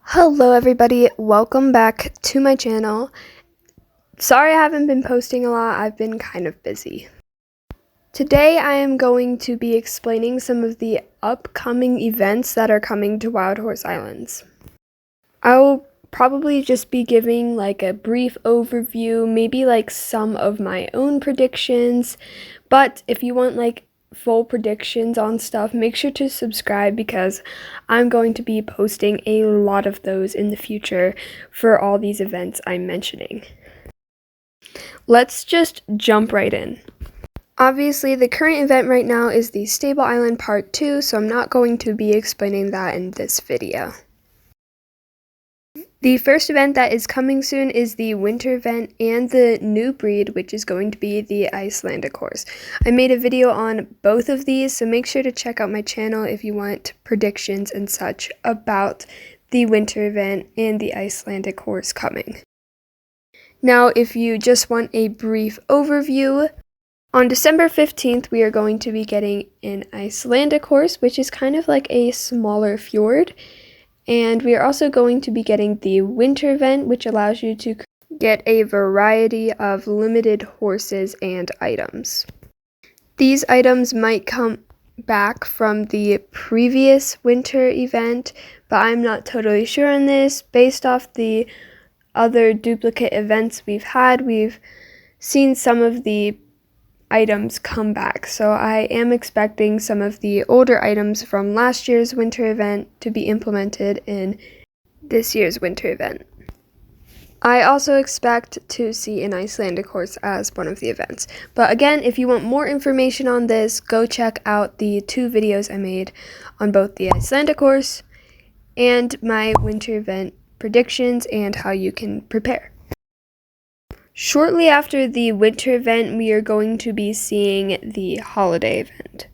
Hello everybody, welcome back to my channel. Sorry I haven't been posting a lot, I've been kind of busy. Today I am going to be explaining some of the upcoming events that are coming to Wild Horse Islands. I will probably just be giving like a brief overview, maybe like some of my own predictions, but if you want like full predictions on stuff, make sure to subscribe because I'm going to be posting a lot of those in the future for all these events I'm mentioning. Let's just jump right in. Obviously, the current event right now is the Stable Island Part 2, so I'm not going to be explaining that in this video. The first event that is coming soon is the winter event and the new breed, which is going to be the Icelandic horse. I made a video on both of these, so make sure to check out my channel if you want predictions and such about the winter event and the Icelandic horse coming. Now, if you just want a brief overview, on December 15th, we are going to be getting an Icelandic horse, which is kind of like a smaller fjord. And we are also going to be getting the winter event, which allows you to get a variety of limited horses and items. These items might come back from the previous winter event, but I'm not totally sure on this. Based off the other duplicate events we've seen some of the items come back, so I am expecting some of the older items from last year's winter event to be implemented in this year's winter event. I also expect to see an Icelandic horse as one of the events. But again, if you want more information on this, go check out the 2 videos I made on both the Icelandic horse and my winter event predictions and how you can prepare. Shortly after the winter event, we are going to be seeing the holiday event.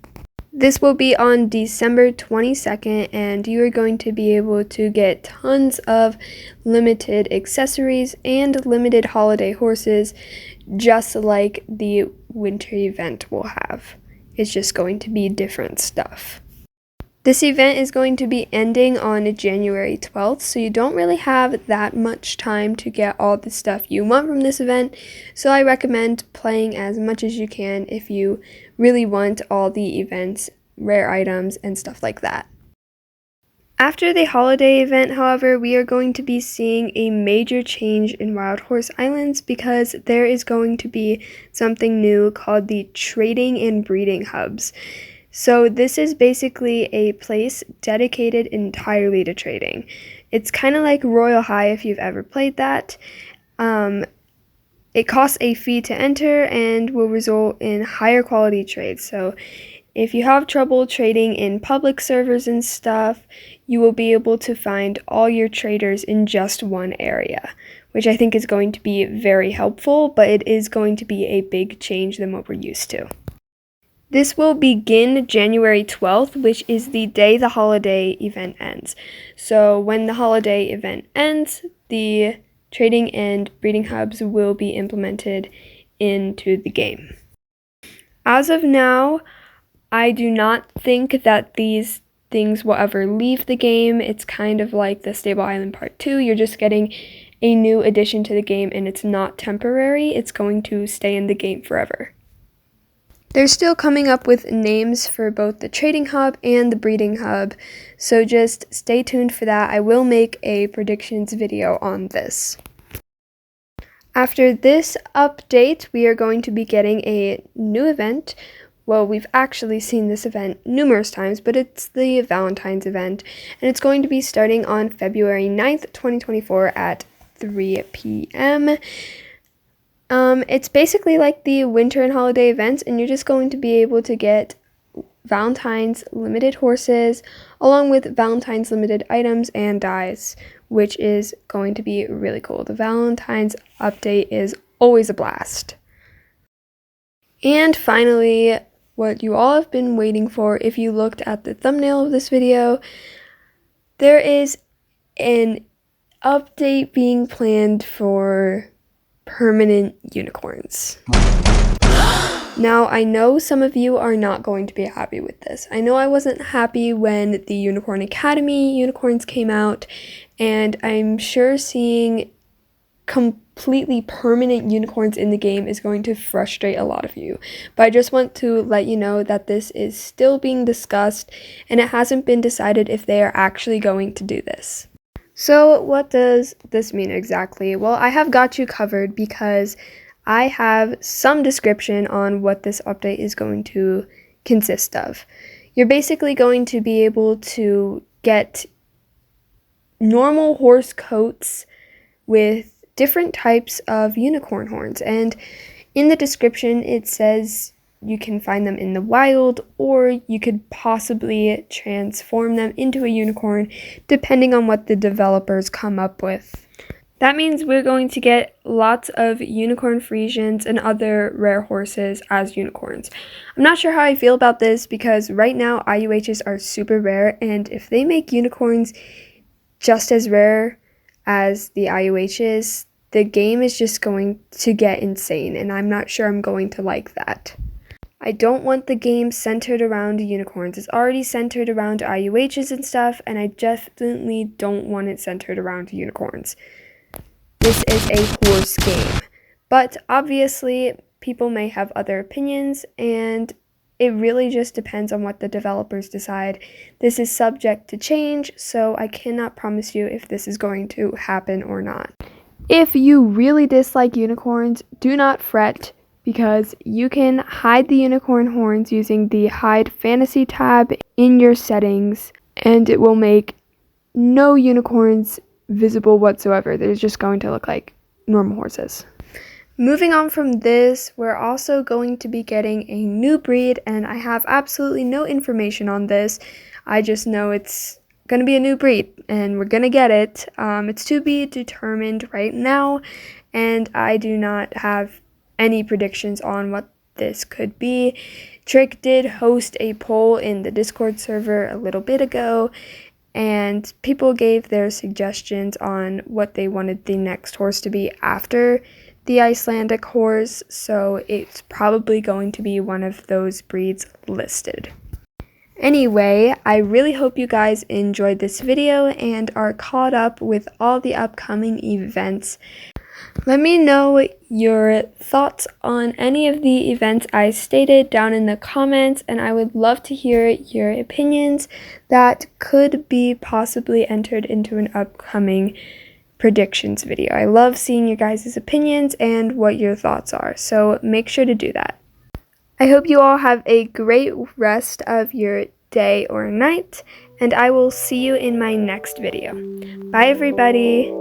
This will be on December 22nd, and you are going to be able to get tons of limited accessories and limited holiday horses, just like the winter event will have. It's just going to be different stuff. This event is going to be ending on January 12th, so you don't really have that much time to get all the stuff you want from this event, so I recommend playing as much as you can if you really want all the events, rare items, and stuff like that. After the holiday event, however, we are going to be seeing a major change in Wild Horse Islands because there is going to be something new called the Trading and Breeding Hubs. So this is basically a place dedicated entirely to trading. It's kind of like Royal High if you've ever played that. It costs a fee to enter and will result in higher quality trades. So if you have trouble trading in public servers and stuff, you will be able to find all your traders in just one area, which I think is going to be very helpful, but it is going to be a big change than what we're used to. This will begin January 12th, which is the day the holiday event ends. So when the holiday event ends, the trading and breeding hubs will be implemented into the game. As of now, I do not think that these things will ever leave the game. It's kind of like the Stable Island Part 2. You're just getting a new addition to the game, and it's not temporary. It's going to stay in the game forever. They're still coming up with names for both the trading hub and the breeding hub, so just stay tuned for that. I will make a predictions video on this. After this update, we are going to be getting a new event. Well, we've actually seen this event numerous times, but it's the Valentines Event, and it's going to be starting on February 9th, 2024 at 3 p.m. It's basically like the winter and holiday events, and you're just going to be able to get Valentine's limited horses along with Valentine's limited items and dyes, which is going to be really cool. The Valentine's update is always a blast. And finally, what you all have been waiting for, if you looked at the thumbnail of this video, there is an update being planned for permanent unicorns. Now, I know some of you are not going to be happy with this. I know I wasn't happy when the Unicorn Academy unicorns came out, and I'm sure seeing completely permanent unicorns in the game is going to frustrate a lot of you. But I just want to let you know that this is still being discussed, and it hasn't been decided if they are actually going to do this. So what does this mean exactly? Well, I have got you covered because I have some description on what this update is going to consist of. You're basically going to be able to get normal horse coats with different types of unicorn horns, and in the description it says you can find them in the wild, or you could possibly transform them into a unicorn depending on what the developers come up with. That means we're going to get lots of unicorn Frisians and other rare horses as unicorns. I'm not sure how I feel about this because right now IUHs are super rare, and if they make unicorns just as rare as the IUHs, the game is just going to get insane, and I'm not sure I'm going to like that. I don't want the game centered around unicorns. It's already centered around IUHs and stuff, and I definitely don't want it centered around unicorns. This is a horse game, but obviously people may have other opinions, and it really just depends on what the developers decide. This is subject to change, so I cannot promise you if this is going to happen or not. If you really dislike unicorns, do not fret, because you can hide the unicorn horns using the Hide Fantasy tab in your settings, and it will make no unicorns visible whatsoever. They're just going to look like normal horses. Moving on from this, we're also going to be getting a new breed, and I have absolutely no information on this. I just know it's going to be a new breed, and we're going to get it. It's to be determined right now, and I do not have any predictions on what this could be. Trick did host a poll in the Discord server a little bit ago, and people gave their suggestions on what they wanted the next horse to be after the Icelandic horse, so it's probably going to be one of those breeds listed. Anyway, I really hope you guys enjoyed this video and are caught up with all the upcoming events. Let me know your thoughts on any of the events I stated down in the comments, and I would love to hear your opinions that could be possibly entered into an upcoming predictions video. I love seeing your guys' opinions and what your thoughts are, so make sure to do that. I hope you all have a great rest of your day or night, and I will see you in my next video. Bye everybody!